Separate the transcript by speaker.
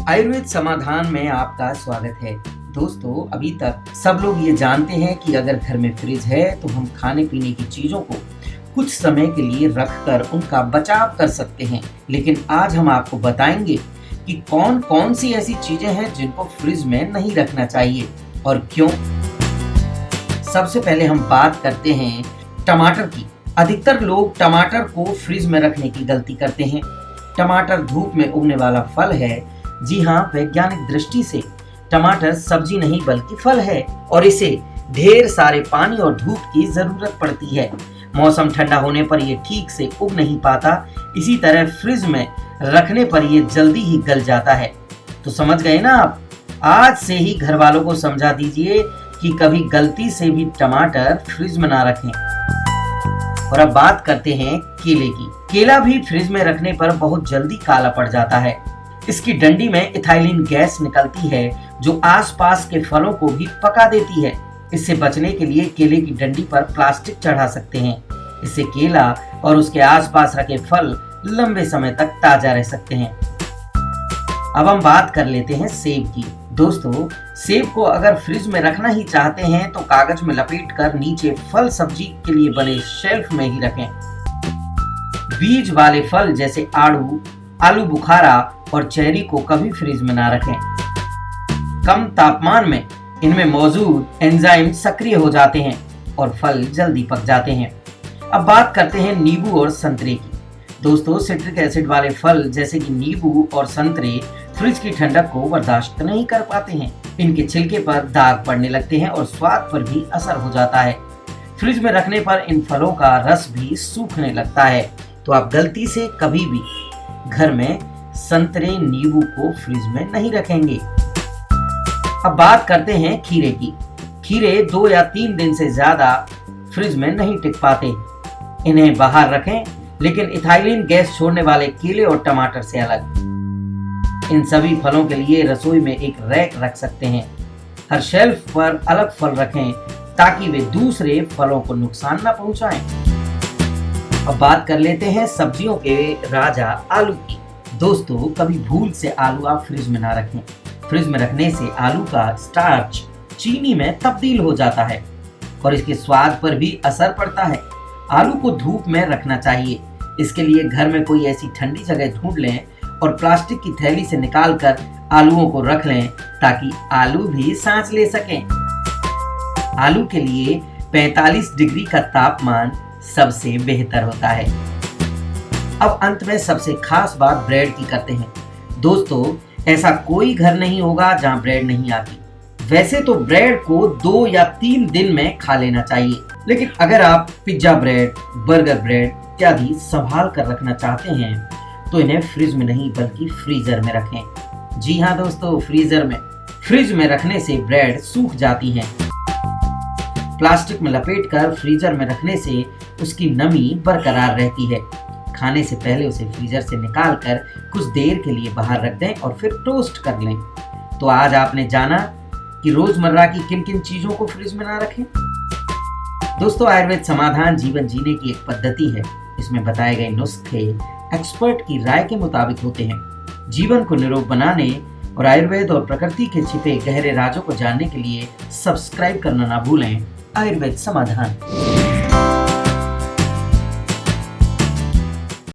Speaker 1: आयुर्वेद समाधान में आपका स्वागत है। दोस्तों, अभी तक सब लोग ये जानते हैं कि अगर घर में फ्रिज है तो हम खाने पीने की चीजों को कुछ समय के लिए रखकर उनका बचाव कर सकते हैं। लेकिन आज हम आपको बताएंगे कि कौन कौन सी ऐसी चीजें हैं जिनको फ्रिज में नहीं रखना चाहिए और क्यों। सबसे पहले हम बात करते हैं टमाटर की। अधिकतर लोग टमाटर को फ्रिज में रखने की गलती करते हैं। टमाटर धूप में उगने वाला फल है। जी हाँ, वैज्ञानिक दृष्टि से टमाटर सब्जी नहीं बल्कि फल है और इसे ढेर सारे पानी और धूप की जरूरत पड़ती है। मौसम ठंडा होने पर ये ठीक से उग नहीं पाता। इसी तरह फ्रिज में रखने पर ये जल्दी ही गल जाता है। तो समझ गए ना आप? आज से ही घर वालों को समझा दीजिए कि कभी गलती से भी टमाटर फ्रिज में ना रखें। और अब बात करते हैं केले की। केला भी फ्रिज में रखने पर बहुत जल्दी काला पड़ जाता है। इसकी डंडी में इथाइलिन गैस निकलती है जो आसपास के फलों को भी पका देती है। इससे बचने के लिए केले की डंडी पर प्लास्टिक चढ़ा सकते हैं। इससे केला और उसके आसपास रखे फल लंबे समय तक ताजा रह सकते हैं। अब हम बात कर लेते हैं सेब की। दोस्तों, सेब को अगर फ्रिज में रखना ही चाहते हैं तो कागज में लपेटकर नीचे फल सब्जी के लिए बने शेल्फ में ही रखें। बीज वाले फल जैसे आलू बुखारा और चेरी को कभी फ्रिज में ना रखें। कम तापमान में इनमें मौजूद एंजाइम सक्रिय हो जाते हैं और फल जल्दी पक जाते हैं। अब बात करते हैं नींबू और संतरे की। दोस्तों, सिट्रिक एसिड वाले फल जैसे कि नींबू और संतरे फ्रिज की ठंडक को बर्दाश्त नहीं कर पाते हैं। इनके छिलके पर दाग पड़ने लगते हैं और स्वाद पर भी असर हो जाता है। फ्रिज में रखने पर इन फलों का रस भी सूखने लगता है। तो आप गलती से कभी भी घर में संतरे नींबू को फ्रिज में नहीं रखेंगे। अब बात करते हैं खीरे की। खीरे 2 या 3 दिन से ज्यादा फ्रिज में नहीं टिक पाते। इन्हें बाहर रखें, लेकिन इथाइलिन गैस छोड़ने वाले केले और टमाटर से अलग। इन सभी फलों के लिए रसोई में एक रैक रख सकते हैं। हर शेल्फ पर अलग फल रखें ताकि वे दूसरे फलों को नुकसान न पहुंचाएं। अब बात कर लेते हैं सब्जियों के राजा आलू की। दोस्तों, कभी भूल से आलू आप फ्रिज में ना रखें। फ्रिज में रखने से आलू का स्टार्च चीनी में तब्दील हो जाता है और इसके स्वाद पर भी असर पड़ता है। आलू को धूप में रखना चाहिए। इसके लिए घर में कोई ऐसी ठंडी जगह ढूंढ लें और प्लास्टिक की थैली से निकालकर आलूओं को रख लें ताकि आलू भी सांस ले सकें। आलू के लिए 45 डिग्री का तापमान सबसे बेहतर होता है। अब अंत में सबसे खास बात ब्रेड की करते हैं। दोस्तों, ऐसा कोई घर नहीं होगा जहां ब्रेड नहीं आती। वैसे तो ब्रेड को 2 या 3 दिन में खा लेना चाहिए, लेकिन अगर आप पिज्जा ब्रेड, बर्गर ब्रेड इत्यादि संभाल कर रखना चाहते हैं तो इन्हें फ्रिज में नहीं बल्कि फ्रीजर में रखें। जी हाँ दोस्तों, फ्रीजर में। फ्रिज में रखने से ब्रेड सूख जाती हैं। प्लास्टिक में लपेटकर फ्रीजर में रखने से उसकी नमी बरकरार रहती है। खाने से पहले उसे फ्रीजर से निकालकर कुछ देर के लिए बाहर रख दें और फिर टोस्ट कर लें। तो आज आपने जाना कि रोजमर्रा की किन किन चीजों को फ्रिज में ना रखें। दोस्तों, आयुर्वेद समाधान जीवन जीने की एक पद्धति है। इसमें बताए गए नुस्खे एक्सपर्ट की राय के मुताबिक होते हैं। जीवन को निरोग बनाने और आयुर्वेद और प्रकृति के छिपे गहरे राजों को जानने के लिए सब्सक्राइब करना ना भूलें। आयुर्वेद समाधान।